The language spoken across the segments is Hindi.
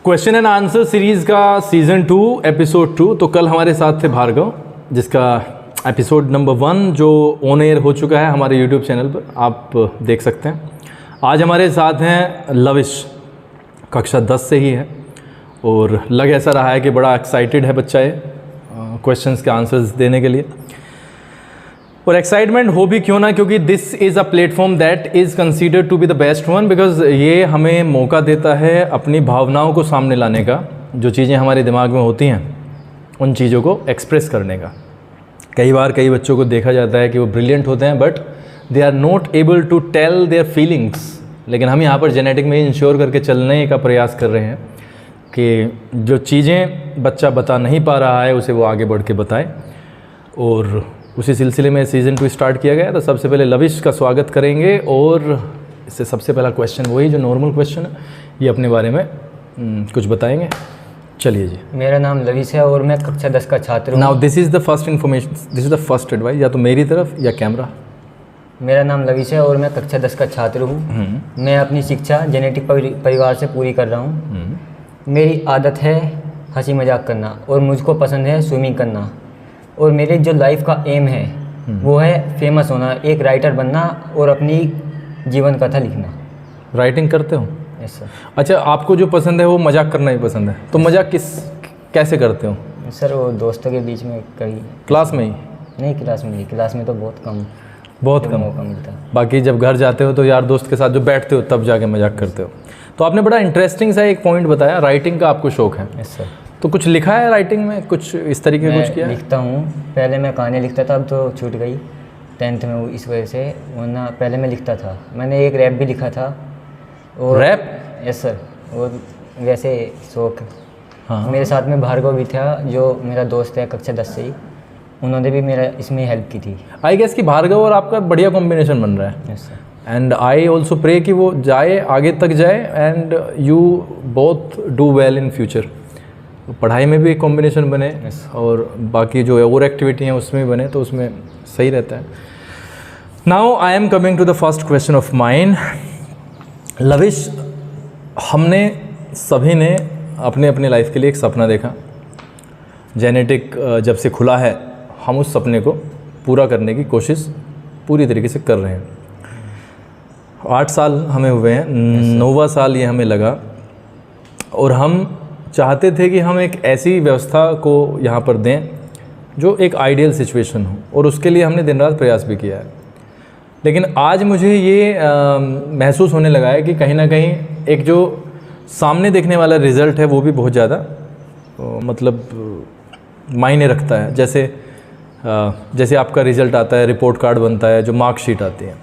क्वेश्चन एंड आंसर सीरीज़ का सीज़न 2 एपिसोड 2। तो कल हमारे साथ थे भार्गव, जिसका एपिसोड नंबर 1 जो ऑन एयर हो चुका है हमारे यूट्यूब चैनल पर, आप देख सकते हैं। आज हमारे साथ हैं लविश, कक्षा 10 से ही है और लग ऐसा रहा है कि बड़ा एक्साइटेड है बच्चा ये क्वेश्चंस के आंसर्स देने के लिए। और एक्साइटमेंट हो भी क्यों ना, क्योंकि this is a platform that is considered to be the best one, because ये हमें मौका देता है अपनी भावनाओं को सामने लाने का, जो चीज़ें हमारे दिमाग में होती हैं उन चीज़ों को एक्सप्रेस करने का। कई बार कई बच्चों को देखा जाता है कि वो ब्रिलियंट होते हैं but they are not able to tell their feelings, लेकिन हम यहाँ पर जेनेटिक में इंश्योर करके चलने का प्रयास कर रहे हैं कि जो चीज़ें बच्चा बता नहीं पा रहा है उसे वो आगे बढ़ के बताए। और उसी सिलसिले में सीज़न 2 स्टार्ट किया गया। तो सबसे पहले लविश का स्वागत करेंगे और इससे सबसे पहला क्वेश्चन वही जो नॉर्मल क्वेश्चन है, ये अपने बारे में कुछ बताएंगे। चलिए जी। मेरा नाम लविश है और मैं कक्षा 10 का छात्र हूँ। Now this is the first information, this is the first advice, या तो मेरी तरफ या कैमरा। मेरा नाम लविश है और मैं कक्षा 10 का छात्र हूँ। मैं अपनी शिक्षा जेनेटिक परिवार से पूरी कर रहा हूँ। मेरी आदत है हंसी मजाक करना और मुझको पसंद है स्विमिंग करना। और मेरे जो लाइफ का एम है वो है फेमस होना, एक राइटर बनना और अपनी जीवन कथा लिखना। राइटिंग करते हो? Yes sir. अच्छा, आपको जो पसंद है वो मजाक करना ही पसंद है, तो मजाक कैसे करते हो? सर वो दोस्तों के बीच में कहीं। क्लास में ही? नहीं, क्लास में नहीं, क्लास में तो बहुत कम मौका मिलता है। बाकी जब घर जाते हो तो यार दोस्त के साथ जो बैठते हो तब जाके मजाक करते हो। तो आपने बड़ा इंटरेस्टिंग सा एक पॉइंट बताया, राइटिंग का आपको शौक है। Yes sir. तो कुछ लिखा है राइटिंग में, कुछ इस तरीके कुछ किया? लिखता हूँ। पहले मैं कहानी लिखता था, अब तो छूट गई 10th में वो इस वजह से, वरना पहले मैं लिखता था। मैंने एक रैप भी लिखा था। और रैप? Yes sir. और वैसे शौक। हाँ। मेरे साथ में भार्गव भी था जो मेरा दोस्त है कक्षा 10 से ही, उन्होंने भी मेरा इसमें हेल्प की थी। आई गेस कि भार्गव और आपका बढ़िया कॉम्बिनेशन बन रहा है। Yes sir. And I also pray कि वो जाए, आगे तक जाए and you both do well in future. पढ़ाई में भी एक कॉम्बिनेशन बने और बाकी जो और एक्टिविटी हैं उसमें भी बने, तो उसमें सही रहता है। Now I am coming to the first question of mine. Lavish, हमने सभी ने अपने अपने लाइफ के लिए एक सपना देखा। जेनेटिक जब से खुला है हम उस सपने को पूरा करने की कोशिश पूरी तरीके से कर रहे हैं। 8 साल हमें हुए हैं, 9वां साल ये हमें लगा और हम चाहते थे कि हम एक ऐसी व्यवस्था को यहाँ पर दें जो एक आइडियल सिचुएशन हो, और उसके लिए हमने दिन रात प्रयास भी किया है। लेकिन आज मुझे ये महसूस होने लगा है कि कहीं ना कहीं एक जो सामने देखने वाला रिज़ल्ट है वो भी बहुत ज़्यादा मतलब मायने रखता है। जैसे आपका रिज़ल्ट आता है, रिपोर्ट कार्ड बनता है, जो मार्कशीट आती है।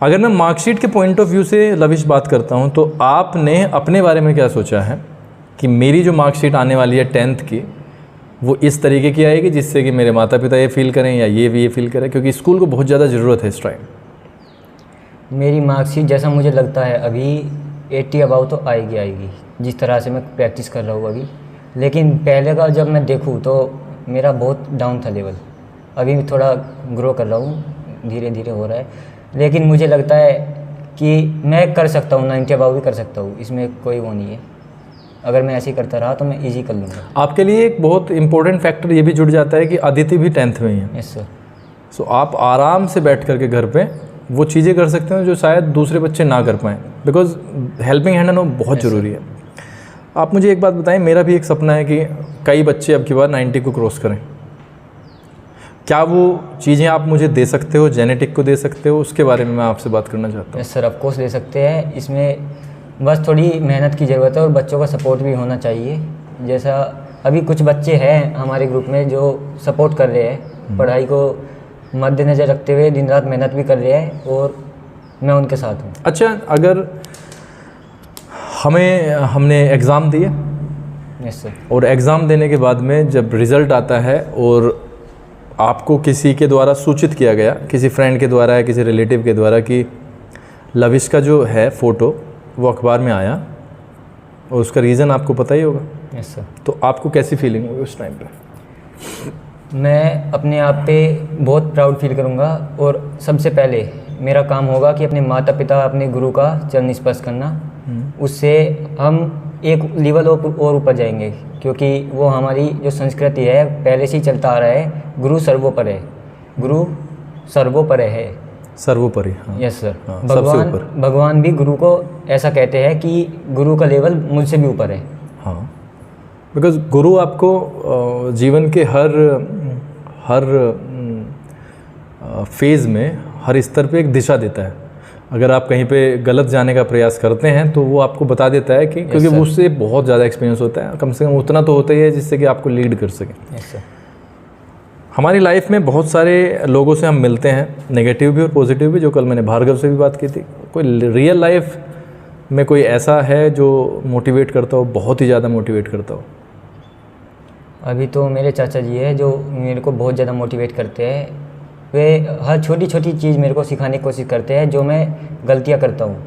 अगर मैं मार्कशीट के पॉइंट ऑफ व्यू से लविश बात करता हूँ, तो आपने अपने बारे में क्या सोचा है कि मेरी जो मार्कशीट आने वाली है 10th की, वो इस तरीके की आएगी जिससे कि मेरे माता पिता ये फील करें या ये भी ये फील करें, क्योंकि स्कूल को बहुत ज़्यादा ज़रूरत है इस टाइम। मेरी मार्कशीट जैसा मुझे लगता है अभी 80 अबाउ तो आएगी, जिस तरह से मैं प्रैक्टिस कर रहा हूँ अभी। लेकिन पहले का जब मैं देखूँ तो मेरा बहुत डाउन था लेवल। अभी थोड़ा ग्रो कर रहा हूँ, धीरे धीरे हो रहा है। लेकिन मुझे लगता है कि मैं कर सकता हूँ, 90 अबाउ भी कर सकता हूँ, इसमें कोई वो नहीं है। अगर मैं ऐसे ही करता रहा तो मैं इजी कर लूँगा। आपके लिए एक बहुत इंपॉर्टेंट फैक्टर ये भी जुड़ जाता है कि अदिति भी 10th में ही है। Yes sir. सो आप आराम से बैठ करके घर पे वो चीज़ें कर सकते हैं जो शायद दूसरे बच्चे ना कर पाएँ, बिकॉज हेल्पिंग हैंड होना बहुत ज़रूरी है। आप मुझे एक बात बताएं, मेरा भी एक सपना है कि कई बच्चे अब की बार 90 को क्रॉस करें। क्या वो चीज़ें आप मुझे दे सकते हो, जेनेटिक को दे सकते हो? उसके बारे में मैं आपसे बात करना चाहता हूँ। यस सर, ऑफ कोर्स दे सकते हैं। इसमें बस थोड़ी मेहनत की ज़रूरत है और बच्चों का सपोर्ट भी होना चाहिए। जैसा अभी कुछ बच्चे हैं हमारे ग्रुप में जो सपोर्ट कर रहे हैं, पढ़ाई को मद्देनज़र रखते हुए दिन रात मेहनत भी कर रहे हैं, और मैं उनके साथ हूँ। अच्छा, अगर हमने एग्ज़ाम दिए, यस सर, और एग्ज़ाम देने के बाद में जब रिज़ल्ट आता है और आपको किसी के द्वारा सूचित किया गया, किसी फ्रेंड के द्वारा या किसी रिलेटिव के द्वारा, कि लविश का जो है फ़ोटो वो अखबार में आया, और उसका रीज़न आपको पता ही होगा। Yes sir. तो आपको कैसी फीलिंग होगी उस टाइम पे? मैं अपने आप पे बहुत प्राउड फील करूँगा, और सबसे पहले मेरा काम होगा कि अपने माता पिता, अपने गुरु का चरण स्पर्श करना। उससे हम एक लेवल और ऊपर जाएंगे, क्योंकि वो हमारी जो संस्कृति है पहले से ही चलता आ रहा है, गुरु सर्वोपरि है, गुरु सर्वोपरि है। सर्वोपरि, हाँ। Yes sir. हाँ, सबसे ऊपर। भगवान भी गुरु को ऐसा कहते हैं कि गुरु का लेवल मुझसे भी ऊपर है। हाँ, बिकॉज गुरु आपको जीवन के हर फेज़ में, हर स्तर पे एक दिशा देता है। अगर आप कहीं पे गलत जाने का प्रयास करते हैं तो वो आपको बता देता है कि क्योंकि वो उससे बहुत ज़्यादा एक्सपीरियंस होता है, कम से कम उतना तो होता ही है जिससे कि आपको लीड कर सके। Yes sir. हमारी लाइफ में बहुत सारे लोगों से हम मिलते हैं, नेगेटिव भी और पॉजिटिव भी, जो कल मैंने भार्गव से भी बात की थी। कोई रियल लाइफ में कोई ऐसा है जो मोटिवेट करता हो, बहुत ही ज़्यादा मोटिवेट करता हो? अभी तो मेरे चाचा जी है जो मेरे को बहुत ज़्यादा मोटिवेट करते हैं। वे हर छोटी छोटी चीज़ मेरे को सिखाने की कोशिश करते हैं जो मैं गलतियाँ करता हूँ।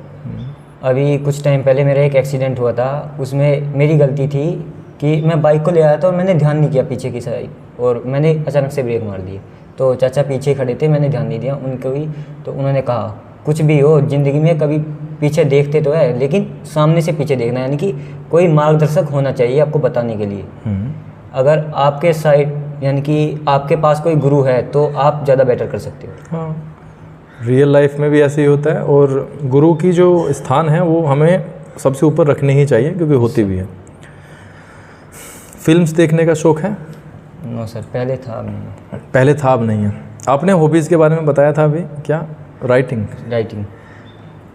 अभी कुछ टाइम पहले मेरा एक एक्सीडेंट हुआ था, उसमें मेरी गलती थी कि मैं बाइक को ले आया था और मैंने ध्यान नहीं किया पीछे की साइड, और मैंने अचानक से ब्रेक मार दिए। तो चाचा पीछे खड़े थे, मैंने ध्यान नहीं दिया उनको भी। तो उन्होंने कहा कुछ भी हो ज़िंदगी में कभी पीछे देखते तो है, लेकिन सामने से पीछे देखना, यानी कि कोई मार्गदर्शक होना चाहिए आपको बताने के लिए। अगर आपके साइड यानी कि आपके पास कोई गुरु है तो आप ज़्यादा बेटर कर सकते हो। हाँ, रियल लाइफ में भी ऐसे ही होता है, और गुरु की जो स्थान है वो हमें सबसे ऊपर रखनी ही चाहिए, क्योंकि होती भी है। फिल्म्स देखने का शौक़ है? नो सर, पहले था, अब नहीं। पहले था, अब नहीं है। आपने हॉबीज़ के बारे में बताया था अभी, क्या? राइटिंग।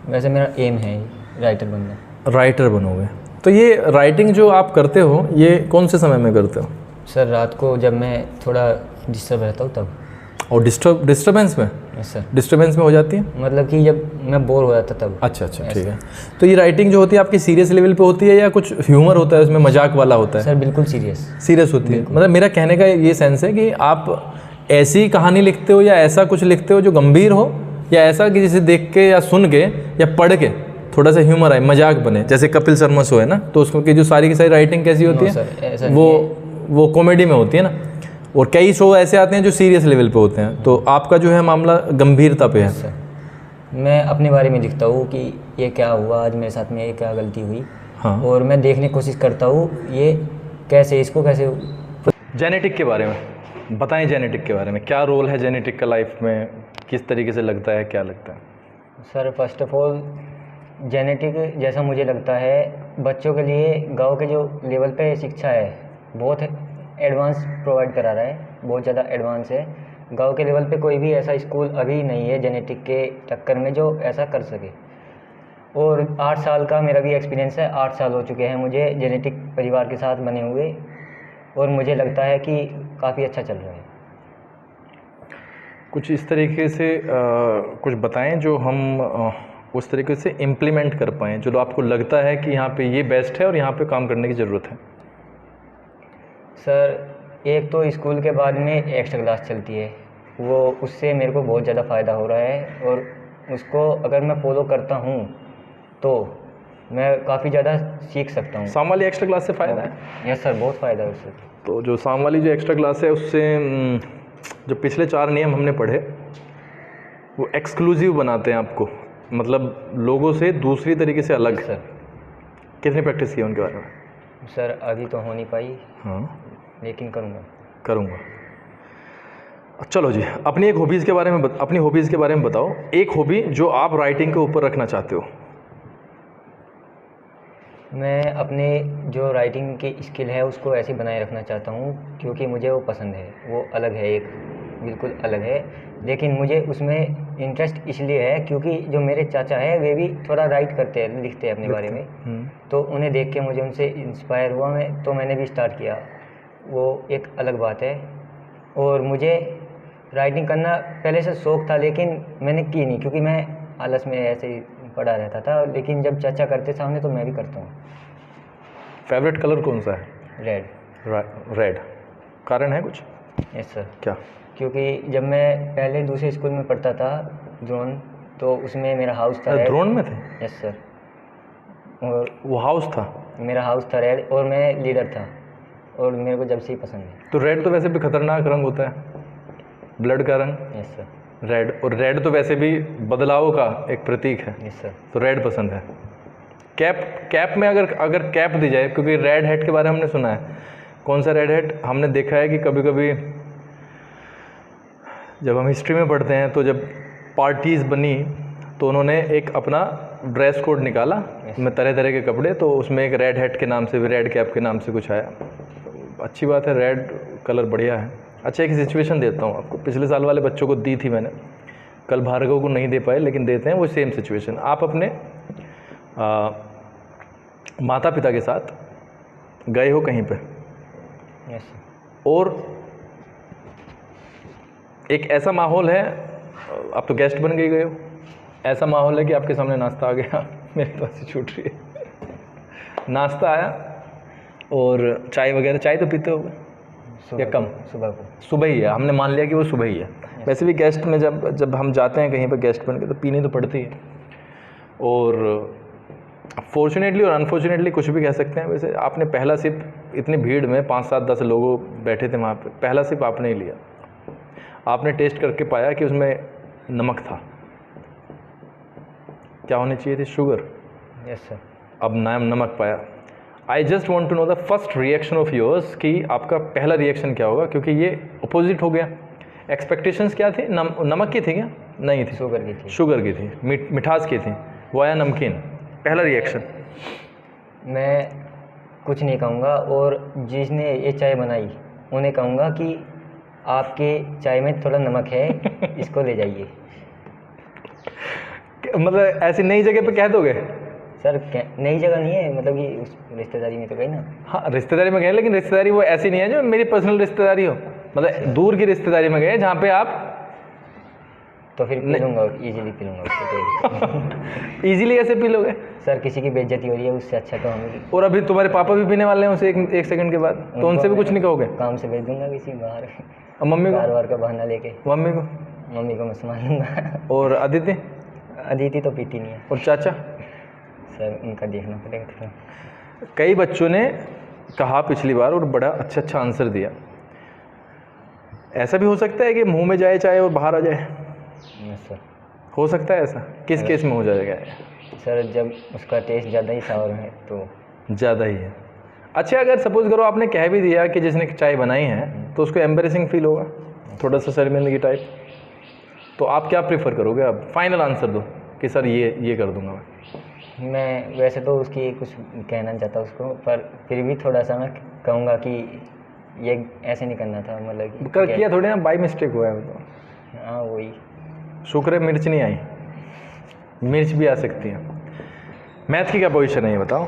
वैसे मेरा एम है राइटर बनना। राइटर बनोगे? तो ये राइटिंग जो आप करते हो ये कौन से समय में करते हो? सर रात को जब मैं थोड़ा डिस्टर्ब रहता हूँ तब। और डिस्टर्बेंस में? Yes sir. डिस्टर्बेंस में हो जाती है, मतलब कि जब मैं बोर हो जाता तब। अच्छा, ठीक है। तो ये राइटिंग जो होती है आपकी सीरियस लेवल पे होती है या कुछ ह्यूमर होता है उसमें, मजाक वाला होता है? सर बिल्कुल सीरियस होती है। मतलब मेरा कहने का ये सेंस है कि आप ऐसी कहानी लिखते हो या ऐसा कुछ लिखते हो जो गंभीर हो, या ऐसा कि जिसे देख के या सुन के या पढ़ के थोड़ा सा ह्यूमर आए, मजाक बने, जैसे कपिल शर्मा शो है ना, तो उसमें की जो सारी की सारी राइटिंग कैसी होती है? वो कॉमेडी में होती है ना, और कई शो ऐसे आते हैं जो सीरियस लेवल पे होते हैं। तो आपका जो है मामला गंभीरता पे है। सर मैं अपने बारे में लिखता हूँ कि ये क्या हुआ आज मेरे साथ में, ये क्या गलती हुई। हाँ। और मैं देखने की कोशिश करता हूँ ये कैसे, इसको कैसे। जेनेटिक के बारे में बताएं, जेनेटिक के बारे में क्या रोल है जेनेटिक का लाइफ में, किस तरीके से लगता है, क्या लगता है? Sir first of all genetic जैसा मुझे लगता है, बच्चों के लिए गांव के जो लेवल पे शिक्षा है बहुत एडवांस प्रोवाइड करा रहा है, बहुत ज़्यादा एडवांस है। गांव के लेवल पे कोई भी ऐसा स्कूल अभी नहीं है जेनेटिक के टक्कर में जो ऐसा कर सके। और 8 साल का मेरा भी एक्सपीरियंस है, 8 साल हो चुके हैं मुझे जेनेटिक परिवार के साथ बने हुए, और मुझे लगता है कि काफ़ी अच्छा चल रहा है। कुछ इस तरीके से कुछ बताएं जो हम उस तरीके से इम्प्लीमेंट कर पाएँ, जो आपको लगता है कि यहाँ पे ये बेस्ट है और यहाँ पे काम करने की ज़रूरत है। सर एक तो स्कूल के बाद में एक्स्ट्रा क्लास चलती है, वो उससे मेरे को बहुत ज़्यादा फ़ायदा हो रहा है, और उसको अगर मैं फॉलो करता हूँ तो मैं काफ़ी ज़्यादा सीख सकता हूँ। शाम वाली एक्स्ट्रा क्लास से फ़ायदा है? यस सर, बहुत फ़ायदा है उससे। तो जो शाम वाली जो एक्स्ट्रा क्लास है उससे जो पिछले 4 नियम हमने पढ़े वो एक्सक्लूसिव बनाते हैं आपको, मतलब लोगों से दूसरी तरीके से अलग। सर कितनी प्रैक्टिस की उनके बारे में? सर अभी तो हो नहीं पाई। हाँ, लेकिन करूँगा। चलो जी, अपनी हॉबीज़ के बारे में बताओ। एक हॉबी जो आप राइटिंग के ऊपर रखना चाहते हो। मैं अपने जो राइटिंग की स्किल है उसको ऐसे बनाए रखना चाहता हूँ, क्योंकि मुझे वो पसंद है, वो अलग है, एक बिल्कुल अलग है। लेकिन मुझे उसमें इंटरेस्ट इसलिए है क्योंकि जो मेरे चाचा है वे भी थोड़ा राइट करते हैं, लिखते हैं अपने बारे में, तो उन्हें देख के मुझे उनसे इंस्पायर हुआ तो मैंने भी स्टार्ट किया। वो एक अलग बात है। और मुझे राइटिंग करना पहले से शौक़ था, लेकिन मैंने की नहीं क्योंकि मैं आलस में ऐसे ही पड़ा रहता था। लेकिन जब चाचा करते सामने तो मैं भी करता हूँ। फेवरेट कलर कौन सा है? रेड। कारण है कुछ? Yes sir. क्या? क्योंकि जब मैं पहले दूसरे स्कूल में पढ़ता था ड्रोन, तो उसमें मेरा हाउस था रेड। ड्रोन में थे? Yes sir. और वो हाउस था? मेरा हाउस था रेड, और मैं लीडर था, और मेरे को जब से ही पसंद है। तो रेड तो वैसे भी खतरनाक रंग होता है, ब्लड का रंग। Yes sir. रेड, और रेड तो वैसे भी बदलाव का एक प्रतीक है। Yes sir. तो रेड पसंद है। कैप में अगर कैप दी जाए, क्योंकि रेड हैट के बारे में हमने सुना है, कौन सा रेड हैट, हमने देखा है कि कभी कभी जब हम हिस्ट्री में पढ़ते हैं तो जब पार्टीज़ बनी तो उन्होंने एक अपना ड्रेस कोड निकाला में तरह तरह के कपड़े, तो उसमें एक रेड हैट के नाम से भी, रेड कैप के नाम से कुछ आया। अच्छी बात है, रेड कलर बढ़िया है। अच्छा, एक सिचुएशन देता हूँ आपको, पिछले साल वाले बच्चों को दी थी मैंने, कल भार्गव को नहीं दे पाए, लेकिन देते हैं वो सेम सिचुएशन। आप अपने माता पिता के साथ गए हो कहीं पे, और एक ऐसा माहौल है, आप तो गेस्ट बन के गए हो, ऐसा माहौल है कि आपके सामने नाश्ता आ गया, मेरे पास ही छूट रही है, नाश्ता आया और चाय वगैरह, चाय तो पीते होगे या कम? सुबह ही है, हमने मान लिया कि वो सुबह ही है। वैसे भी गेस्ट में जब हम जाते हैं कहीं पर गेस्ट बन के, तो पीनी तो पड़ती है। और फॉर्चुनेटली और अनफॉर्चुनेटली कुछ भी कह सकते हैं। वैसे आपने पहला सिप, इतनी भीड़ में 5, 7, 10 लोग बैठे थे वहाँ पे, पहला सिप आपने ही लिया, आपने टेस्ट करके पाया कि उसमें नमक था। क्या होनी चाहिए थी? शुगर। Yes sir. अब नमक पाया। I just want to know the first reaction of yours, कि आपका पहला रिएक्शन क्या होगा, क्योंकि ये अपोजिट हो गया। एक्सपेक्टेशंस क्या थी? नमक की थी क्या? नहीं थी, शुगर की थी। शुगर की थी, मिठास की थी, वो आया नमकीन। पहला रिएक्शन? मैं कुछ नहीं कहूँगा, और जिसने ये चाय बनाई उन्हें कहूँगा कि आपके चाय में थोड़ा नमक है, इसको ले जाइए। मतलब ऐसी नई जगह पे कह दोगे? सर नई जगह नहीं है, मतलब कि उस रिश्तेदारी में तो गई ना। हाँ, रिश्तेदारी में गए, लेकिन रिश्तेदारी वो ऐसी नहीं है जो मेरी पर्सनल रिश्तेदारी हो, मतलब दूर की रिश्तेदारी में गए जहाँ पे आप, तो फिर पी लूँगा, ईजिली पी लूँगा उसको। ईजिली कैसे पी लोगे सर? किसी की बेइज्जती हो रही है, उससे अच्छा तो हमें। और अभी तुम्हारे पापा भी पीने वाले हैं उसे एक सेकंड के बाद, तो उनसे भी कुछ नहीं कहोगे? काम से भेज दूंगा किसी बाहर, और मम्मी को? कारोबार का बहाना लेके। मम्मी को मैं संभाल लूँगा। और अदिति? अदिति तो पीती नहीं है। और चाचा? सर उनका देखना पड़ेगा थोड़ा। कई बच्चों ने कहा पिछली बार और बड़ा अच्छा आंसर दिया। ऐसा भी हो सकता है कि मुंह में जाए चाय और बाहर आ जाए? सर हो सकता है ऐसा? किस केस में हो जाएगा? सर जब उसका टेस्ट ज़्यादा ही सावर है तो। ज़्यादा ही है। अच्छा, अगर सपोज करो आपने कह भी दिया कि जिसने चाय बनाई है, तो उसको एम्बेरेसिंग फील होगा थोड़ा सा, शर्मिंदगी टाइप, तो आप क्या प्रीफर करोगे? अब फाइनल आंसर दो कि सर ये कर दूंगा मैं वैसे तो उसकी कुछ कहना चाहता उसको, पर फिर भी थोड़ा सा मैं कहूँगा कि ये ऐसे नहीं करना था, मतलब कर किया थोड़ी ना, बाई मिस्टेक हुआ है तो। हाँ वही, शुक्र है मिर्च नहीं आई, मिर्च भी आ सकती है। मैथ की क्या पोजीशन है ये बताओ?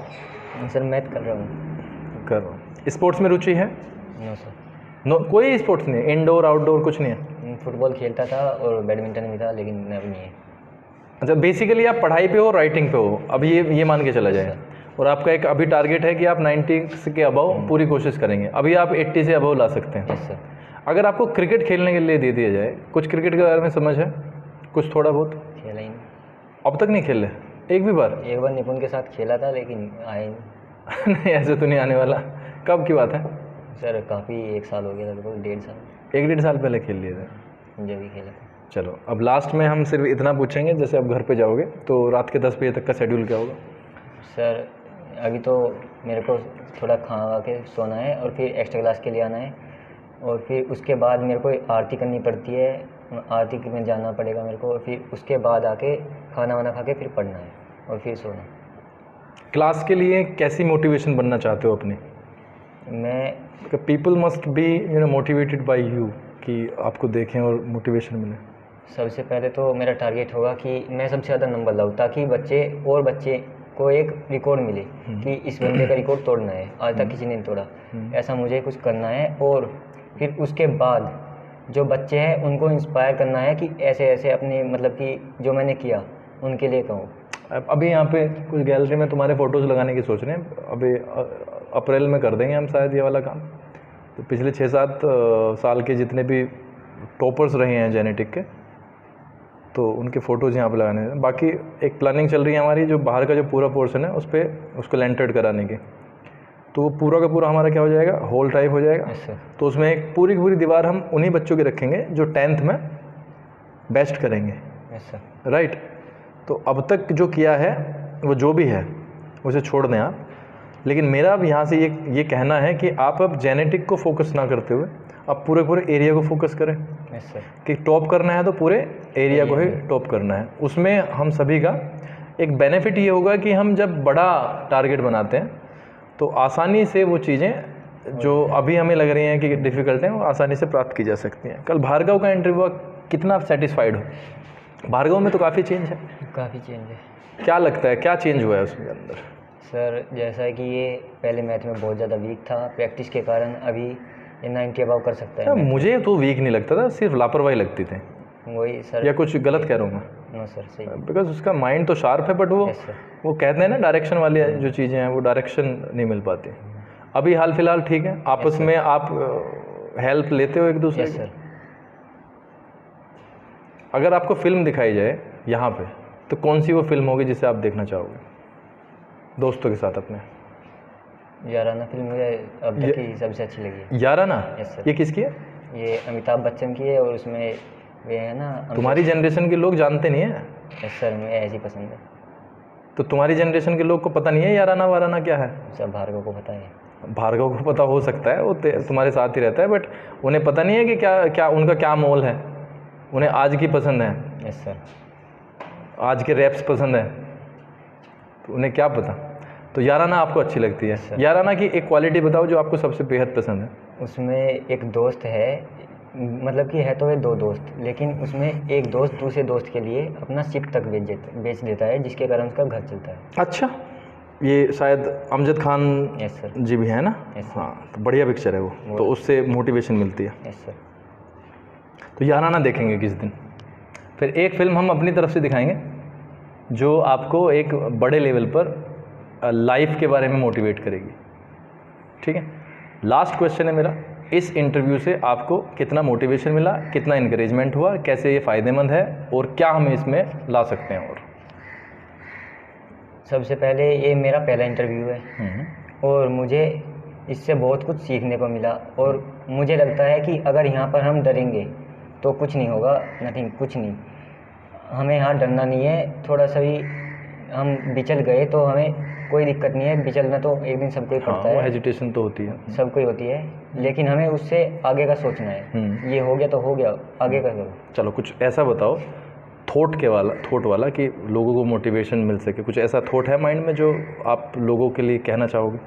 सर मैथ कर रहा हूँ। कर रहा हूँ। स्पोर्ट्स में रुचि है? No sir. नो, कोई स्पोर्ट्स नहीं? इंडोर आउटडोर कुछ नहीं है? फुटबॉल खेलता था और बैडमिंटन भी था, लेकिन अब नहीं है। अच्छा, बेसिकली आप पढ़ाई पे हो, राइटिंग पे हो, अब ये मान के चला जाए, और आपका एक अभी टारगेट है कि आप 90 के अबव पूरी कोशिश करेंगे। अभी आप 80 से अबव ला सकते हैं। सर अगर आपको क्रिकेट खेलने के लिए दे दिया जाए, कुछ क्रिकेट के बारे में समझ है? कुछ थोड़ा बहुत? खेला ही नहीं। अब तक नहीं खेले एक भी बार? एक बार निपुण के साथ खेला था, लेकिन आया ही नहीं। नहीं, ऐसे तो नहीं आने वाला। कब की बात है? सर काफ़ी 1 साल हो गया, लगभग 1.5 साल। 1-1.5 साल पहले खेल लिए थे जब भी खेला था। चलो, अब लास्ट में हम सिर्फ इतना पूछेंगे, जैसे आप घर पे जाओगे तो रात के 10 बजे तक का शेड्यूल क्या होगा? सर अभी तो मेरे को थोड़ा खा के सोना है, और फिर एक्स्ट्रा क्लास के लिए आना है, और फिर उसके बाद मेरे को आरती करनी पड़ती है, आरती में जाना पड़ेगा मेरे को, और फिर उसके बाद आके खाना वाना खा के फिर पढ़ना है, और फिर सोना। क्लास के लिए कैसी मोटिवेशन बनना चाहते हो अपनी? मैं people must be motivated by you, कि आपको देखें और मोटिवेशन मिले। सबसे पहले तो मेरा टारगेट होगा कि मैं सबसे ज़्यादा नंबर लाऊँ, ताकि बच्चे को एक रिकॉर्ड मिले कि इस बंदे का रिकॉर्ड तोड़ना है, आज तक किसी ने नहीं तोड़ा, ऐसा मुझे कुछ करना है। और फिर उसके बाद जो बच्चे हैं उनको इंस्पायर करना है कि ऐसे ऐसे अपने, मतलब कि जो मैंने किया उनके लिए कहूँ। अभी यहाँ पे कुछ गैलरी में तुम्हारे फ़ोटोज़ लगाने की सोच रहे हैं, अभी अप्रैल में कर देंगे हम शायद ये वाला काम। तो पिछले 6-7 साल के जितने भी टॉपर्स रहे हैं जेनेटिक के, तो उनके फ़ोटोज़ यहाँ पे लगाने हैं। बाकी एक प्लानिंग चल रही है हमारी, जो बाहर का जो पूरा पोर्शन है उस पर उसको लेंटर्ड कराने की, तो वो पूरा का पूरा हमारा क्या हो जाएगा, हॉल टाइप हो जाएगा। तो उसमें एक पूरी की पूरी दीवार हम उन्हीं बच्चों की रखेंगे जो 10th में बेस्ट करेंगे। राइट। तो अब तक जो किया है वो जो भी है उसे छोड़ दें आप। लेकिन मेरा अब यहाँ से ये कहना है कि आप अब जेनेटिक को फोकस ना करते हुए आप पूरे एरिया को फोकस करें। Yes sir. कि टॉप करना है तो पूरे एरिया को ही टॉप करना है। उसमें हम सभी का एक बेनिफिट ये होगा कि हम जब बड़ा टारगेट बनाते हैं तो आसानी से वो चीज़ें जो अभी हमें लग रही हैं कि डिफ़िकल्ट हैं वो आसानी से प्राप्त की जा सकती हैं। कल भार्गव का इंटरव्यू हुआ, कितना सेटिस्फाइड हो? भार्गव में तो काफ़ी चेंज है। काफ़ी चेंज है। क्या लगता है क्या चेंज हुआ है उसके अंदर? सर जैसा कि ये पहले मैथ में बहुत ज़्यादा वीक था, प्रैक्टिस के कारण अभी ये 90 अबाव कर सकता है। मुझे तो वीक नहीं लगता था, सिर्फ लापरवाही लगती थी। वही सर। या कुछ गलत कह रहा हूँ मैं? नो सर, सही। बिकॉज उसका माइंड तो शार्प है, बट वो कहते हैं ना डायरेक्शन वाली जो चीज़ें हैं वो डायरेक्शन नहीं मिल पाती। अभी हाल फिलहाल ठीक है, आपस में आप हेल्प लेते हो एक दूसरे की? सर। अगर आपको फिल्म दिखाई जाए यहाँ पे तो कौन सी वो फिल्म होगी जिसे आप देखना चाहोगे दोस्तों के साथ अपने? याराना फिल्म मुझे अब तक की सबसे अच्छी लगी। याराना? Yes sir. ये किसकी है? ये अमिताभ बच्चन की है और उसमें वे है ना। तुम्हारी जनरेशन के लोग जानते नहीं है। यस सर, मुझे ऐसी पसंद है। तो तुम्हारी जनरेशन के लोग को पता नहीं है याराना वाराना क्या है? सब भार्गव को पता है। भार्गव को पता हो सकता है, वो तुम्हारे साथ ही रहता है, बट उन्हें पता नहीं है कि क्या उनका क्या मोल है। उन्हें आज की पसंद है। Yes sir. आज के रैप्स पसंद है, तो उन्हें क्या पता। तो याराना आपको अच्छी लगती है। याराना की एक क्वालिटी बताओ जो आपको सबसे बेहद पसंद है। उसमें एक दोस्त है, मतलब कि है तो वे दो दोस्त, लेकिन उसमें एक दोस्त दूसरे दोस्त के लिए अपना शिप तक बेच देता है, जिसके कारण उसका घर चलता है। अच्छा, ये शायद अमजद खान यस सर जी भी है ना? हाँ, तो बढ़िया पिक्चर है वो तो उससे मोटिवेशन मिलती है। Yes sir. तो याराना देखेंगे किस दिन। फिर एक फिल्म हम अपनी तरफ से दिखाएंगे जो आपको एक बड़े लेवल पर लाइफ के बारे में मोटिवेट करेगी। ठीक है, लास्ट क्वेश्चन है मेरा, इस इंटरव्यू से आपको कितना मोटिवेशन मिला, कितना इंकरेजमेंट हुआ, कैसे ये फ़ायदेमंद है और क्या हम इसमें ला सकते हैं? और सबसे पहले ये मेरा पहला इंटरव्यू है और मुझे इससे बहुत कुछ सीखने को मिला और मुझे लगता है कि अगर यहाँ पर हम डरेंगे तो कुछ नहीं होगा, नथिंग, कुछ नहीं। हमें यहाँ डरना नहीं है, थोड़ा सा भी हम बिचल गए तो हमें कोई दिक्कत नहीं है, बिचलना तो एक दिन सबको ही पड़ता है। हेजिटेशन तो होती है, सबको ही होती है, लेकिन हमें उससे आगे का सोचना है। ये हो गया तो हो गया, आगे का करो। चलो कुछ ऐसा बताओ थॉट वाला कि लोगों को मोटिवेशन मिल सके। कुछ ऐसा थॉट है माइंड में जो आप लोगों के लिए कहना चाहोगे?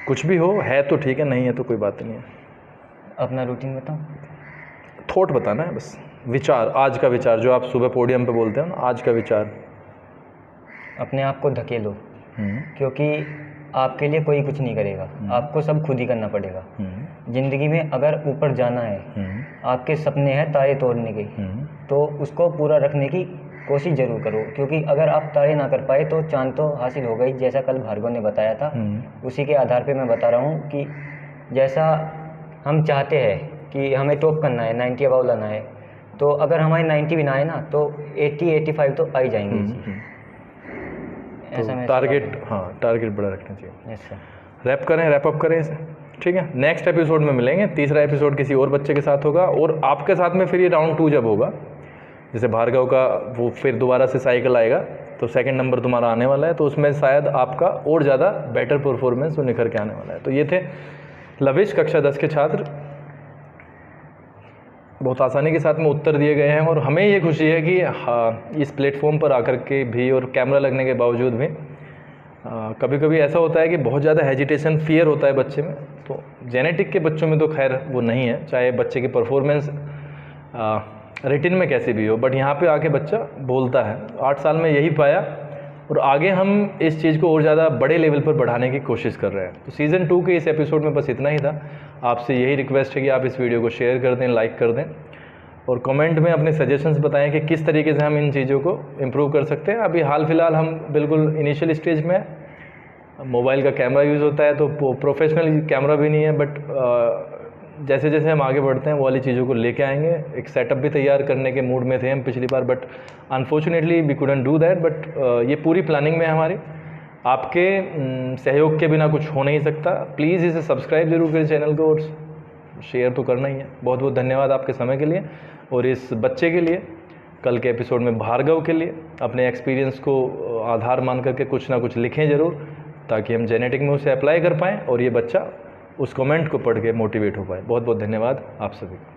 कुछ भी हो, है तो ठीक है, नहीं है तो कोई बात नहीं है। अपना रूटीन बताओ। थॉट बताना है बस, विचार, आज का विचार जो आप सुबह पोडियम पे बोलते हो ना, आज का विचार। अपने आप को धकेलो, क्योंकि आपके लिए कोई कुछ नहीं करेगा, आपको सब खुद ही करना पड़ेगा। ज़िंदगी में अगर ऊपर जाना है, आपके सपने हैं तारे तोड़ने के, तो उसको पूरा रखने की कोशिश ज़रूर करो, क्योंकि अगर आप तारे ना कर पाए तो चांद तो हासिल हो गई, जैसा कल भार्गव ने बताया था। उसी के आधार पे मैं बता रहा हूँ कि जैसा हम चाहते हैं कि हमें टॉप करना है, 90 अबाव लाना है, तो अगर हमारे 90 भी ना आए ना तो 80-85 तो आ ही जाएंगे। ऐसा मैं टारगेट, हाँ टारगेट बड़ा रखना चाहिए। Yes sir. रैप अप करें इसे। ठीक है, नेक्स्ट एपिसोड में मिलेंगे। तीसरा एपिसोड किसी और बच्चे के साथ होगा और आपके साथ में फिर ये राउंड 2 जब होगा, जैसे भार्गव का वो फिर दोबारा से साइकिल आएगा तो सेकंड नंबर तुम्हारा आने वाला है, तो उसमें शायद आपका और ज़्यादा बेटर परफॉर्मेंस वो निखर के आने वाला है। तो ये थे लविश, कक्षा 10 के छात्र। बहुत आसानी के साथ में उत्तर दिए गए हैं और हमें ये खुशी है कि हाँ, इस प्लेटफॉर्म पर आकर के भी और कैमरा लगने के बावजूद भी कभी कभी ऐसा होता है कि बहुत ज़्यादा हेजिटेशन, फियर होता है बच्चे में। तो जेनेटिक के बच्चों में तो खैर वो नहीं है, चाहे बच्चे की परफॉर्मेंस रिटिन में कैसे भी हो, बट यहाँ पे आके बच्चा बोलता है। 8 साल में यही पाया और आगे हम इस चीज़ को और ज़्यादा बड़े लेवल पर बढ़ाने की कोशिश कर रहे हैं। तो सीज़न 2 के इस एपिसोड में बस इतना ही था। आपसे यही रिक्वेस्ट है कि आप इस वीडियो को शेयर कर दें, लाइक कर दें और कमेंट में अपने सजेशंस बताएं कि किस तरीके से हम इन चीज़ों को इम्प्रूव कर सकते हैं। अभी हाल फिलहाल हम बिल्कुल इनिशियल स्टेज में, मोबाइल का कैमरा यूज़ होता है तो प्रोफेशनल कैमरा भी नहीं है, बट जैसे जैसे हम आगे बढ़ते हैं वो वाली चीज़ों को लेके आएंगे। एक सेटअप भी तैयार करने के मूड में थे हम पिछली बार, but unfortunately we couldn't do that. But ये पूरी प्लानिंग में है हमारी। आपके सहयोग के बिना कुछ हो नहीं सकता। प्लीज़ इसे सब्सक्राइब जरूर करें चैनल को और शेयर तो करना ही है। बहुत बहुत धन्यवाद आपके समय के लिए और इस बच्चे के लिए, कल के एपिसोड में भार्गव के लिए, अपने एक्सपीरियंस को आधार मान करके कुछ ना कुछ लिखें ज़रूर, ताकि हम जेनेटिक में उसे अप्लाई कर पाएँ और ये बच्चा उस कमेंट को पढ़ के मोटिवेट हो पाए। बहुत बहुत धन्यवाद आप सभी का।